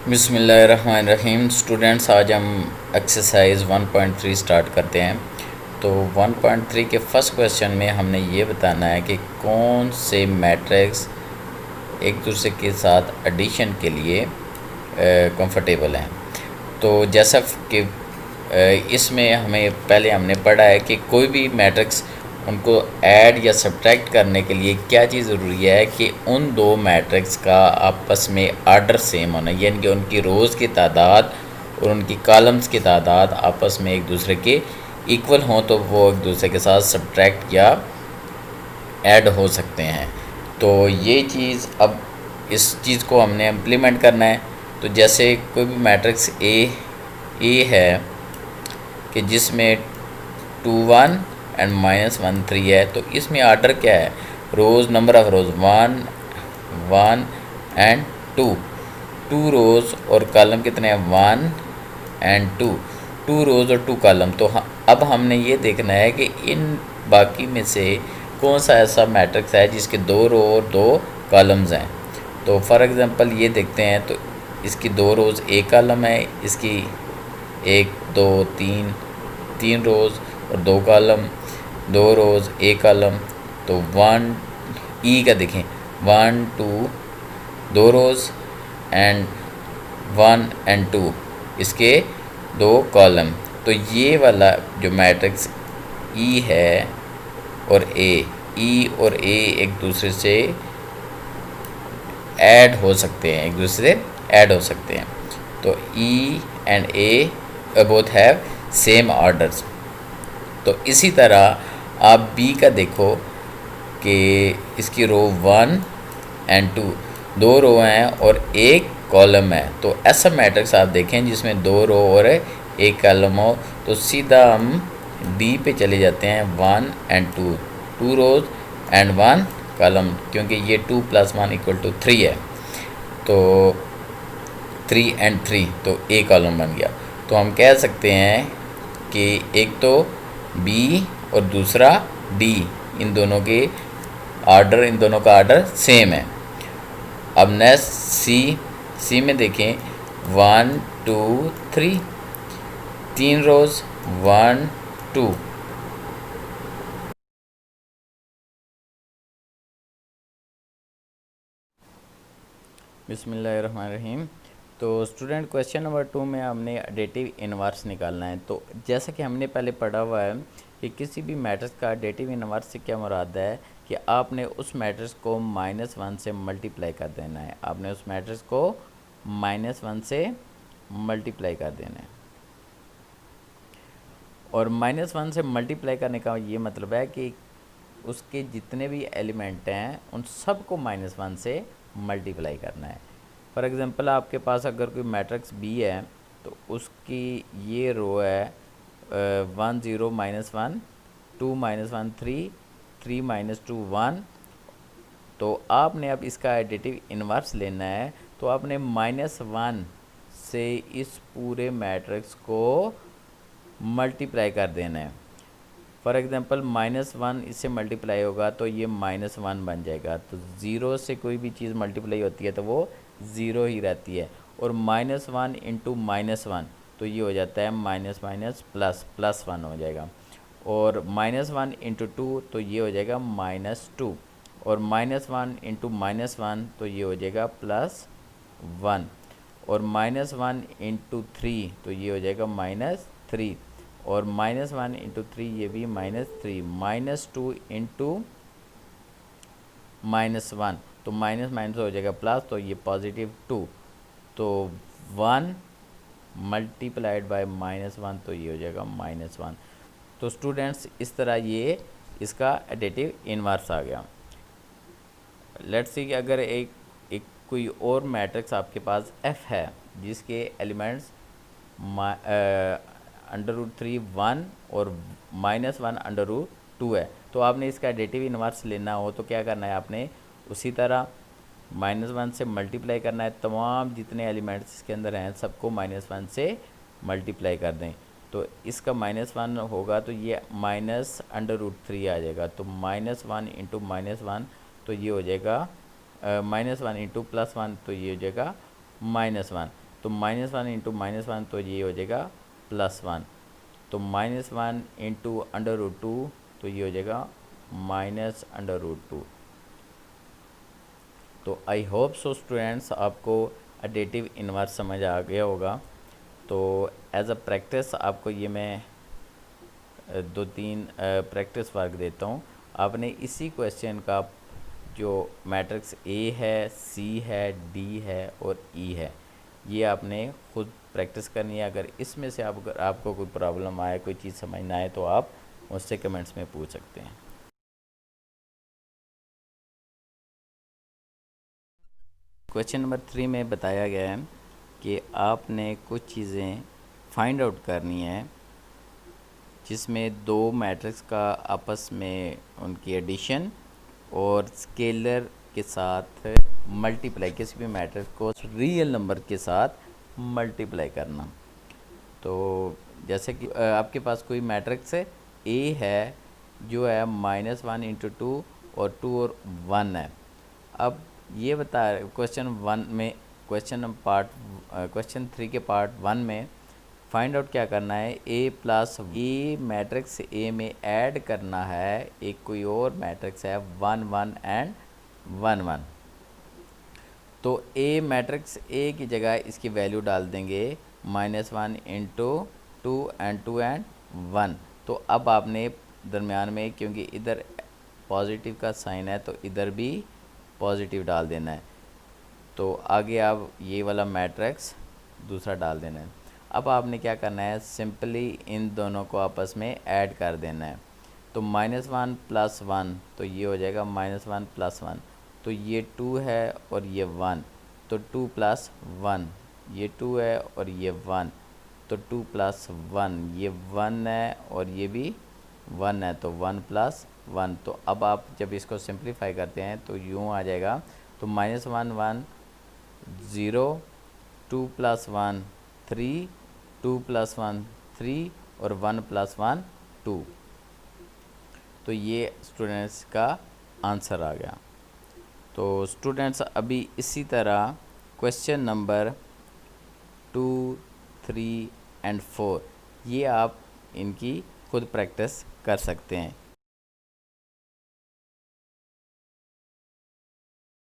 बिस्मिल्लाहिर्रहमानिर्रहीम। स्टूडेंट्स, आज हम एक्सरसाइज 1.3 स्टार्ट करते हैं। तो 1.3 के फर्स्ट क्वेश्चन में हमने ये बताना है कि कौन से मैट्रिक्स एक दूसरे के साथ एडिशन के लिए कंफर्टेबल हैं। तो जैसा कि इसमें हमने पढ़ा है कि कोई भी मैट्रिक्स उनको ऐड या सब्ट्रैक्ट करने के लिए क्या चीज़ ज़रूरी है कि उन दो मैट्रिक्स का आपस में आर्डर सेम होना, यानी कि उनकी रोज़ की तादाद और उनकी कॉलम्स की तादाद आपस में एक दूसरे के इक्वल हों, तो वो एक दूसरे के साथ सब्ट्रैक्ट या ऐड हो सकते हैं। तो ये चीज़, अब इस चीज़ को हमने इम्प्लीमेंट करना है। तो जैसे कोई भी मैट्रिक्स ए है कि जिसमें 2 1 एंड -1 3 है, तो इसमें आर्डर क्या है? रोज़, नंबर ऑफ रोज़ 1 1 एंड 2, 2 रोज़ और कॉलम कितने हैं? 1 एंड 2, 2 रोज़ और 2 कॉलम। तो अब हमने ये देखना है कि इन बाकी में से कौन सा ऐसा मैट्रिक्स है जिसके 2 रो और 2 कॉलम्स हैं। तो फॉर एग्ज़ाम्पल ये देखते हैं, तो इसकी 2 रोज़ 1 कॉलम है, इसकी 1 2 3 3 रोज़ और 2 कॉलम, 2 रोज़ 1 कॉलम। तो 1 ई का देखें, 1 2 2 रोज़ एंड 1 एंड 2 इसके 2 कॉलम। तो ये वाला जो मैट्रिक्स ई है और ए, ई और ए एक दूसरे से ऐड हो सकते हैं, एक दूसरे से ऐड हो सकते हैं। तो E and A both have same orders. तो इसी तरह आप बी का देखो कि इसकी रो 1 एंड 2, 2 रो हैं और 1 कॉलम है। तो ऐसा मैट्रिक्स आप देखें जिसमें 2 रो और 1 कॉलम हो, तो सीधा हम डी पे चले जाते हैं। 1 एंड 2, 2 रोज एंड 1 कॉलम, क्योंकि ये 2 + 1 = 3 है। तो 3 एंड 3, तो ए कॉलम बन गया। तो हम कह सकते हैं कि एक तो बी और दूसरा डी, इन दोनों का आर्डर सेम है। अब नेक्स्ट सी में देखें, 1 2 3, 3 रोज 1 2। बिस्मिल्लाहिर्रहमानिर्रहीम। तो स्टूडेंट, क्वेश्चन नंबर 2 में हमने एडिटिव इनवर्स निकालना है। तो जैसा कि हमने पहले पढ़ा हुआ है कि किसी भी मैट्रिक्स का एडिटिव इनवर्स से क्या मुराद है कि आपने उस मैट्रिक्स को -1 से मल्टीप्लाई कर देना है। आपने उस मैट्रिक्स को -1 से मल्टीप्लाई कर देना है, और -1 से मल्टीप्लाई करने का ये मतलब है कि उसके जितने भी एलिमेंट हैं उन सब को -1 से मल्टीप्लाई करना है। फॉर एग्ज़ाम्पल, आपके पास अगर कोई मैट्रिक्स बी है, तो उसकी ये रो है 1 0 -1 2 -1 3 3 -2 1। तो आपने अब इसका एडिटिव इन्वर्स लेना है, तो आपने -1 से इस पूरे मैट्रिक्स को मल्टीप्लाई कर देना है। फॉर एग्ज़ाम्पल, -1 इससे मल्टीप्लाई होगा तो ये -1 बन जाएगा। तो ज़ीरो से कोई भी चीज़ मल्टीप्लाई होती है तो वो ज़ीरो ही रहती है। और -1 × -1, तो ये हो जाता है माइनस माइनस प्लस, +1 हो जाएगा। और -1 × 2, तो ये हो जाएगा -2। और -1 × -1, तो ये हो जाएगा +1। और -1 × 3, तो ये हो जाएगा -3। और -1 × 3, ये भी -3। -2 × -1, तो माइनस माइनस हो जाएगा प्लस, तो ये +2। तो 1 मल्टीप्लाइड बाय -1, तो ये हो जाएगा -1। तो स्टूडेंट्स, इस तरह ये इसका एडिटिव इनवर्स आ गया। लेट्स सी कि अगर एक कोई और मैट्रिक्स आपके पास f है जिसके एलिमेंट्स √3 1 और -1 √2 है, तो आपने इसका एडिटिव इनवर्स लेना हो तो क्या करना है? आपने उसी तरह -1 से मल्टीप्लाई करना है। तमाम जितने एलिमेंट्स इसके अंदर हैं सबको -1 से मल्टीप्लाई कर दें। तो इसका -1 होगा तो ये -√3 आ जाएगा। तो -1 × -1, तो ये हो जाएगा -1 × +1, तो ये हो जाएगा -1। तो -1 इंटू -1 तो ये हो जाएगा +1, तो -1 इंटू √2 तो ये हो जाएगा -√2। तो आई होप सो स्टूडेंट्स आपको एडिटिव इन्वर्स समझ आ गया होगा। तो एज अ प्रैक्टिस आपको ये मैं 2-3 प्रैक्टिस वर्क देता हूँ। आपने इसी क्वेश्चन का जो मैट्रिक्स ए है, सी है, डी है और ई है, ये आपने खुद प्रैक्टिस करनी है। अगर इसमें से आपको कोई प्रॉब्लम आए, कोई चीज़ समझ ना आए, तो आप मुझसे कमेंट्स में पूछ सकते हैं। क्वेश्चन नंबर 3 में बताया गया है कि आपने कुछ चीज़ें फाइंड आउट करनी है जिसमें दो मैट्रिक्स का आपस में उनकी एडिशन और स्केलर के साथ मल्टीप्लाई, किसी भी मैट्रिक्स को रियल नंबर के साथ मल्टीप्लाई करना। तो जैसे कि आपके पास कोई मैट्रिक्स है ए है जो है -1 इंटू 2 और 2 और 1 है। अब ये बता क्वेश्चन 3 के पार्ट 1 में फाइंड आउट क्या करना है, ए मैट्रिक्स ए में ऐड करना है एक कोई और मैट्रिक्स है 1 1 एंड 1 1। तो ए मैट्रिक्स ए की जगह इसकी वैल्यू डाल देंगे -1 इंटू 2 एंड 2 एंड 1। तो अब आपने दरमियान में, क्योंकि इधर पॉजिटिव का साइन है, तो इधर भी पॉजिटिव डाल देना है। तो आगे आप ये वाला मैट्रिक्स दूसरा डाल देना है। अब आपने क्या करना है, सिंपली इन दोनों को आपस में ऐड कर देना है। तो -1 + 1 तो ये हो जाएगा -1 + 1, तो ये 2 है और ये 1, तो 2 + 1, ये 2 है और ये 1, तो 2 + 1, ये 1 है और ये भी 1 है, तो 1 + 1। तो अब आप जब इसको सिंप्लीफाई करते हैं तो यूँ आ जाएगा, तो -1 1 0, 2 + 1 3, 2 + 1 3 और 1 + 1 2। तो ये स्टूडेंट्स का आंसर आ गया। तो स्टूडेंट्स अभी इसी तरह क्वेश्चन नंबर 2, 3 एंड 4 ये आप इनकी खुद प्रैक्टिस कर सकते हैं।